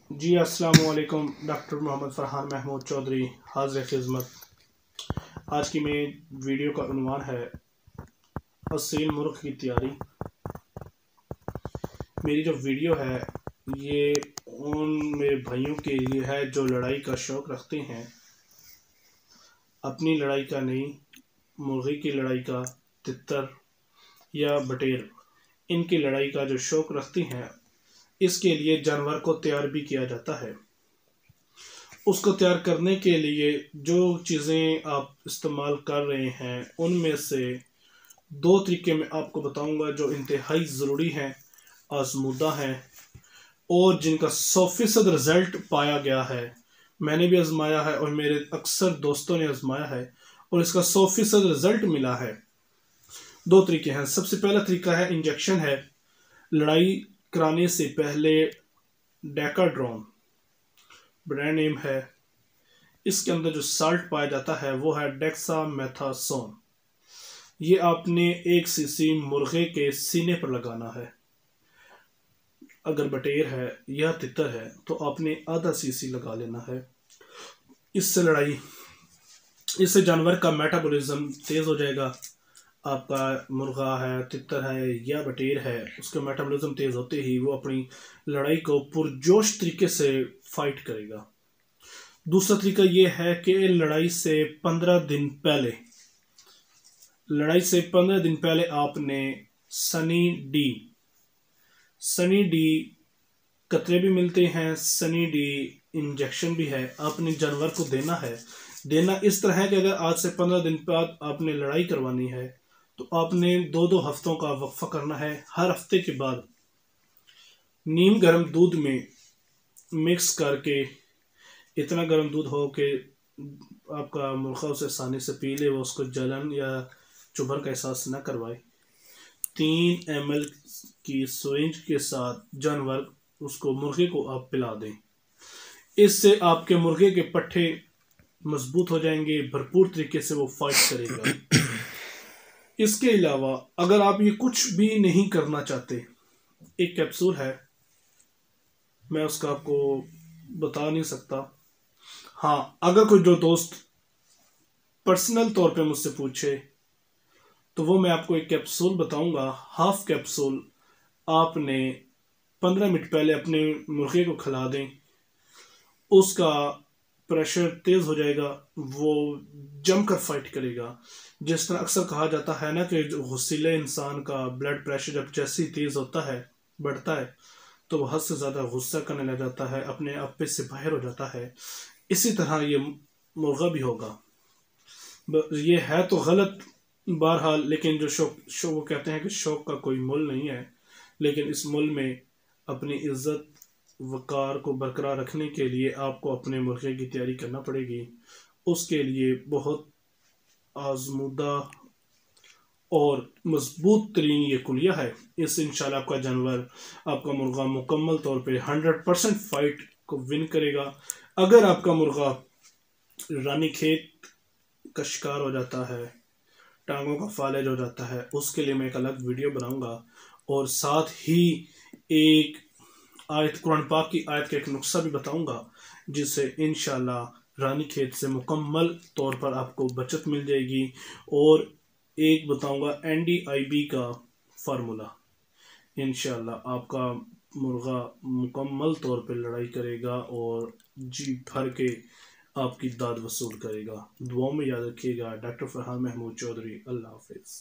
جی السلام علیکم، ڈاکٹر محمد فرحان محمود چودھری حاضر خدمت۔ آج کی میں ویڈیو کا عنوان ہے اصیل مرغ کی تیاری۔ میری جو ویڈیو ہے یہ ان میرے بھائیوں کے لیے ہے جو لڑائی کا شوق رکھتے ہیں، اپنی لڑائی کا نہیں، مرغی کی لڑائی کا، تتر یا بٹیر، ان کی لڑائی کا جو شوق رکھتے ہیں، اس کے لیے جانور کو تیار بھی کیا جاتا ہے۔ اس کو تیار کرنے کے لیے جو چیزیں آپ استعمال کر رہے ہیں ان میں سے 2 طریقے میں آپ کو بتاؤں گا جو انتہائی ضروری ہیں، آزمودہ ہیں اور جن کا 100% رزلٹ پایا گیا ہے۔ میں نے بھی آزمایا ہے اور میرے اکثر دوستوں نے آزمایا ہے اور اس کا 100% رزلٹ ملا ہے۔ 2 طریقے ہیں۔ سب سے پہلا طریقہ ہے انجیکشن ہے۔ لڑائی کرانے سے پہلے ڈیکاڈرون برانڈ نیم ہے، اس کے اندر جو سالٹ پایا جاتا ہے وہ ہے ڈیکسا میتھاسون۔ یہ آپ نے 1 cc مرغے کے سینے پر لگانا ہے۔ اگر بٹیر ہے یا تتر ہے تو آپ نے ½ cc لگا لینا ہے۔ اس سے جانور کا میٹابولزم تیز ہو جائے گا۔ آپ کا مرغا ہے، تتر ہے یا بٹیر ہے، اس کا میٹابولزم تیز ہوتے ہی وہ اپنی لڑائی کو پرجوش طریقے سے فائٹ کرے گا۔ دوسرا طریقہ یہ ہے کہ لڑائی سے 15 دن پہلے آپ نے سنی ڈی قطرے بھی ملتے ہیں، سنی ڈی انجیکشن بھی ہے، آپ نے جانور کو دینا اس طرح ہے کہ اگر آج سے 15 دن بعد آپ نے لڑائی کروانی ہے تو آپ نے 2 ہفتوں کا وقفہ کرنا ہے۔ ہر ہفتے کے بعد نیم گرم دودھ میں مکس کر کے، اتنا گرم دودھ ہو کہ آپ کا مرغا اسے آسانی سے پی لے، وہ اس کو جلن یا چبھن کا احساس نہ کروائے، 3 ml کی سرنج کے ساتھ اس کو مرغے کو آپ پلا دیں۔ اس سے آپ کے مرغے کے پٹھے مضبوط ہو جائیں گے، بھرپور طریقے سے وہ فائٹ کرے گا۔ اس کے علاوہ اگر آپ یہ کچھ بھی نہیں کرنا چاہتے، ایک کیپسول ہے، میں اس کا آپ کو بتا نہیں سکتا۔ ہاں، اگر کوئی جو دوست پرسنل طور پہ مجھ سے پوچھے تو وہ میں آپ کو ایک کیپسول بتاؤں گا۔ ½ کیپسول آپ نے 15 منٹ پہلے اپنے مرغے کو کھلا دیں، اس کا پریشر تیز ہو جائے گا، وہ جم کر فائٹ کرے گا۔ جس طرح اکثر کہا جاتا ہے نا کہ غصیلے انسان کا بلڈ پریشر جب جیسے ہی تیز ہوتا ہے، بڑھتا ہے، تو وہ حد سے زیادہ غصہ کرنے لگ جاتا ہے، اپنے آپ سے باہر ہو جاتا ہے۔ اسی طرح یہ مرغا بھی ہوگا۔ یہ ہے تو غلط بہرحال، لیکن جو وہ کہتے ہیں کہ شوق کا کوئی مول نہیں ہے، لیکن اس مول میں اپنی عزت وقار کو برقرار رکھنے کے لیے آپ کو اپنے مرغے کی تیاری کرنا پڑے گی۔ اس کے لیے بہت آزمودہ اور مضبوط ترین یہ کلیہ ہے۔ اس سے انشاءاللہ آپ کا جانور، آپ کا مرغا مکمل طور پہ 100% فائٹ کو ون کرے گا۔ اگر آپ کا مرغا رانی کھیت کا شکار ہو جاتا ہے، ٹانگوں کا فالج ہو جاتا ہے، اس کے لیے میں ایک الگ ویڈیو بناؤں گا اور ساتھ ہی ایک قرآن پاک کی آیت کا ایک نسخہ بھی بتاؤں گا، جس سے انشاءاللہ رانی کھیت سے مکمل طور پر آپ کو بچت مل جائے گی۔ اور ایک بتاؤں گا NDIB کا فارمولا، انشاءاللہ آپ کا مرغا مکمل طور پہ لڑائی کرے گا اور جی بھر کے آپ کی داد وصول کرے گا۔ دعاؤں میں یاد رکھیے گا۔ ڈاکٹر فرحان محمود چودھری۔ اللہ حافظ۔